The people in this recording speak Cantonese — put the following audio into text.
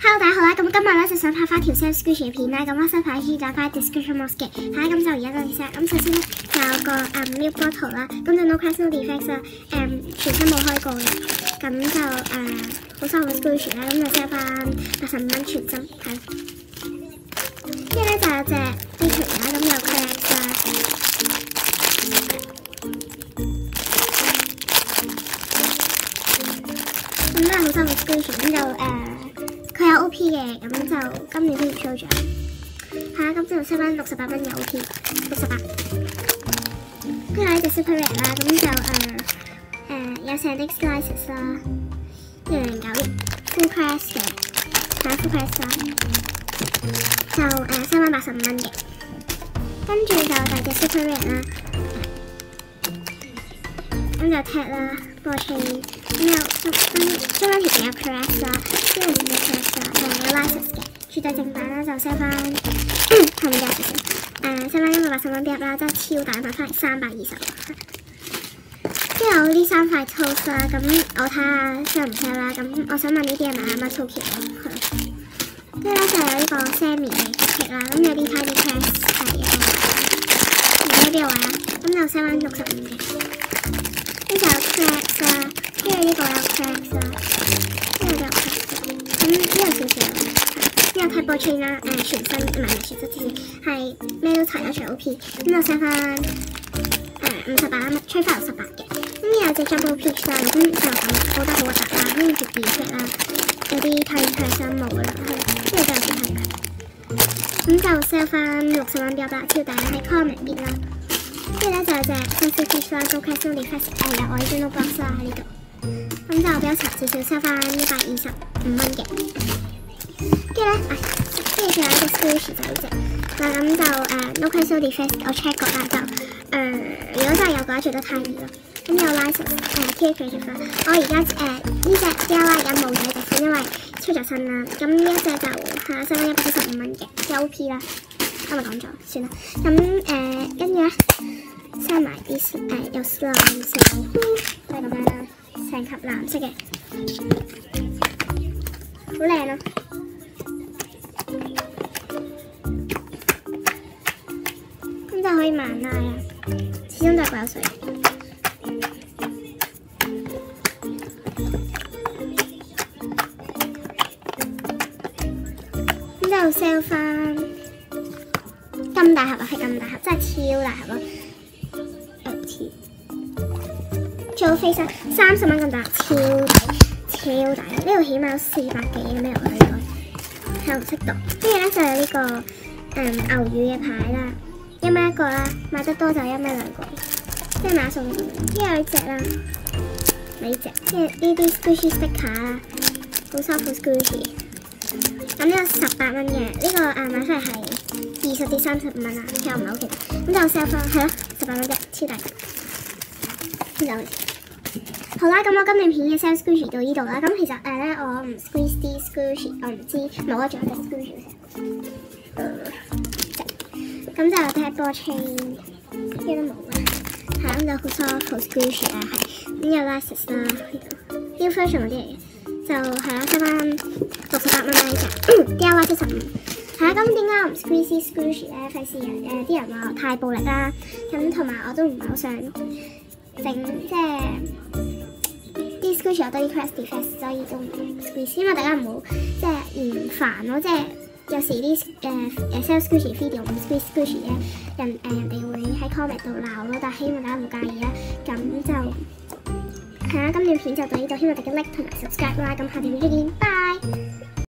Hello 大家好啦，咁今日咧就想拍翻條 self squishy 嘅片啦，咁我想拍住打翻 description box 嘅，咁就而家嗰陣時咁首先咧就有個milk bottle 啦，咁就 no crash no defects 啦，全身冇開過嘅，咁就好收好 squishy 啦，咁就 sell 翻85蚊全身，係。跟住咧就有隻 Dietrich 啦，咁有 cracks 啦。咁都係好收好 squishy，咁就佢有 OP 嘅，咁就今年都要 show 咗。係啊，咁就收翻68蚊有 OP，68。跟住呢隻 super red 啦，咁就有 Sandisk slices 啦，1091 full press 嘅，係啊 full press 啦，就收翻85蚊嘅。跟住就第二隻 super red 啦，咁就 tag 啦，波 chain。咁有收翻條有 crash 啦，跟住有 crash 啦，有 license 嘅，絕對正版啦，就 sell 翻後面有少少，sell 翻180蚊夾啦，真係超大買翻嚟320。之後呢3塊 toast 啦，咁我睇下 sell 唔 sell 啦，咁我想問呢啲係咪啱啱 Tokyo 咯，係。跟住咧就有呢個 Sammy 嘅 cake 啦，咁有啲 tiny crash 係嘅，唔知喺邊度買啦，咁就 sell 翻65嘅。跟住有 cracks 啦。跟住呢個有 cracks 啦，呢個有 cracks 啦，咁呢個少少，呢個 table chain 啦，全身唔係全身之前係咩都齊啦，除 OP， 咁就 sell 翻58蚊，吹翻68嘅。咁有隻 Jumbo Peach 啦，咁就咁好得好核突啦，跟住 defect 啦，有啲 tiny cracks 冇噶啦，係，跟住就有其他嘅，咁就 sell 翻60蚊標啦，超抵啦，喺 comment 邊啦。跟住咧就有隻 Fancy Peach 啦 ，Go Crash No Defects，有 original box 啦喺呢度。咁就比較殘少少，收翻125蚊嘅。跟住咧，跟住仲有一隻 squishy 就呢隻，咁就no crash no defects， 我 check 過啦，就如果真係有嘅話，做得太易咯。咁有 license T creative 啦，我而家呢隻 DIY 而家冇咗隻款，因為出咗新啦。咁呢一隻就係收翻175蚊嘅，有 OP 啦。我咪講咗，算啦。咁跟住咧，收埋啲有 slime 先，就係咁樣啦。成盒藍色嘅，好靚咯！咁就可以慢拉啦，始終都係掛水。咁就 sell 翻咁大盒啊，係咁大盒，真係超大盒咯！做飛身30蚊咁大，超大！呢度起碼有400幾咁樣落去喺紅色度。跟住咧就有呢個牛魚嘅牌啦，1蚊1個啦，買得多就1蚊2個，即係買餸咁。跟住有呢隻啦，呢隻，跟住呢啲 squishy sticker 啦，好 soft 好 squishy。咁呢個18蚊嘅，呢個買翻嚟係20至35蚊啊，其實我唔係好記得。咁就 sell 翻，係咯，18蚊啫，超大。咁就好啦，咁我今年片嘅 self squishy 到呢度啦。咁其實咧我唔 squeeze 啲 squishy， 我唔知冇啊，仲有隻 squishy 咁就有 table chain， 呢都冇啊。係咁就好 soft 好 squishy 啊，係咁有 license 啦，呢度 new version 嗰啲嚟嘅，就係啦，收翻68蚊啦呢隻 DIY 75。係啦，咁點解我唔 squeeze squishy 咧？費事啲人話我太暴力啦，咁同埋我都唔係好想整即係啲 squishy 有多啲 crash defects， 所以都唔 squeeze， 因為大家唔好即係嫌煩咯，即係有時啲sell squishy video 唔 squeeze squishy 咧，人哋會喺 comment 度鬧咯，但係希望大家唔介意啦。咁就係啦，今段片就到呢度，希望大家 like 同埋 subscribe 啦，咁下條片再見，拜。